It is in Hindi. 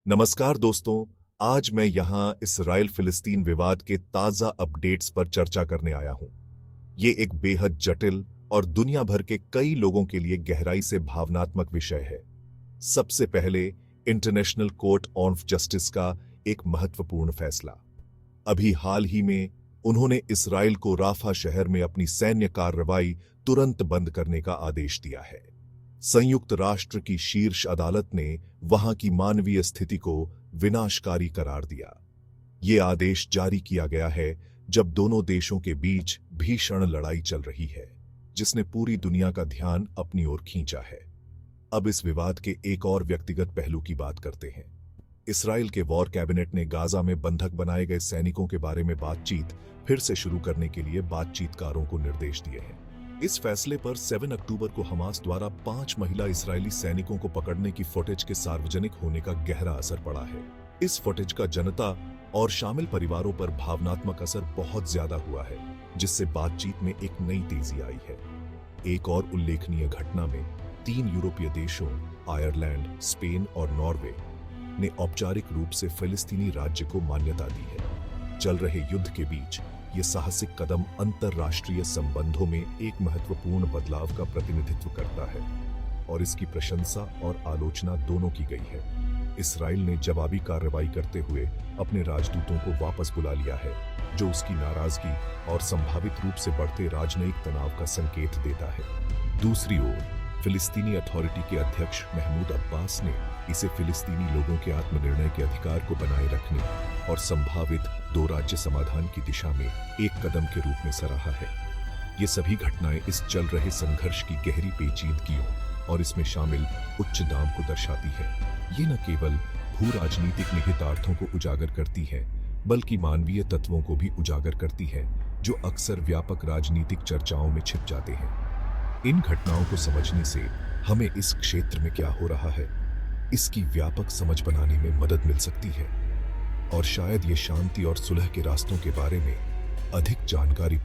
नमस्कार दोस्तों, आज मैं यहाँ इसराइल फिलिस्तीन विवाद के ताज़ा अपडेट्स पर चर्चा करने आया हूँ। ये एक बेहद जटिल और दुनिया भर के कई लोगों के लिए गहराई से भावनात्मक विषय है। सबसे पहले इंटरनेशनल कोर्ट ऑफ जस्टिस का एक महत्वपूर्ण फैसला। अभी हाल ही में उन्होंने इसराइल को राफा शहर में अपनी सैन्य कार्रवाई तुरंत बंद करने का आदेश दिया है। संयुक्त राष्ट्र की शीर्ष अदालत ने वहां की मानवीय स्थिति को विनाशकारी करार दिया। ये आदेश जारी किया गया है जब दोनों देशों के बीच भीषण लड़ाई चल रही है, जिसने पूरी दुनिया का ध्यान अपनी ओर खींचा है। अब इस विवाद के एक और व्यक्तिगत पहलू की बात करते हैं। इसराइल के वॉर कैबिनेट ने गाजा में बंधक बनाए गए सैनिकों के बारे में बातचीत फिर से शुरू करने के लिए बातचीतकारों को निर्देश दिए हैं। इस फैसले पर 7 अक्टूबर को हमास द्वारा 5 महिला इस्राएली सैनिकों को पकड़ने की फुटेज के सार्वजनिक होने का गहरा असर पड़ा है। इस फुटेज का जनता और शामिल परिवारों पर भावनात्मक असर बहुत ज्यादा हुआ है, जिससे बातचीत में एक नई तेजी आई है। एक और उल्लेखनीय घटना में 3 यूरोपीय देशों आयरलैंड, स्पेन और नॉर्वे ने औपचारिक रूप से फिलिस्तीनी राज्य को मान्यता दी है। चल रहे युद्ध के बीच ये साहसिक कदम अंतर्राष्ट्रीय संबंधों में एक महत्वपूर्ण बदलाव का प्रतिनिधित्व करता है और इसकी प्रशंसा और आलोचना दोनों की गई है। इसराइल ने जवाबी कार्रवाई करते हुए अपने राजदूतों को वापस बुला लिया है, जो उसकी नाराजगी और संभावित रूप से बढ़ते राजनयिक तनाव का संकेत देता है। दूसरी ओर फिलिस्तीनी अथॉरिटी के अध्यक्ष महमूद अब्बास ने इसे फिलिस्तीनी लोगों के आत्मनिर्णय के अधिकार को बनाए रखने और संभावित 2 राज्य समाधान की दिशा में एक कदम के रूप में सराहा है। ये सभी घटनाएं इस चल रहे संघर्ष की गहरी पेचीदगियों और इसमें शामिल उच्च दाम को दर्शाती है। ये न केवल भू राजनीतिक निहितार्थों को उजागर करती है, बल्कि मानवीय तत्वों को भी उजागर करती है, जो अक्सर व्यापक राजनीतिक चर्चाओं में छिप जाते हैं। इन घटनाओं को समझने से हमें इस क्षेत्र में क्या हो रहा है, इसकी व्यापक समझ बनाने में मदद मिल सकती है और शायद ये शांति और सुलह के रास्तों के बारे में अधिक जानकारी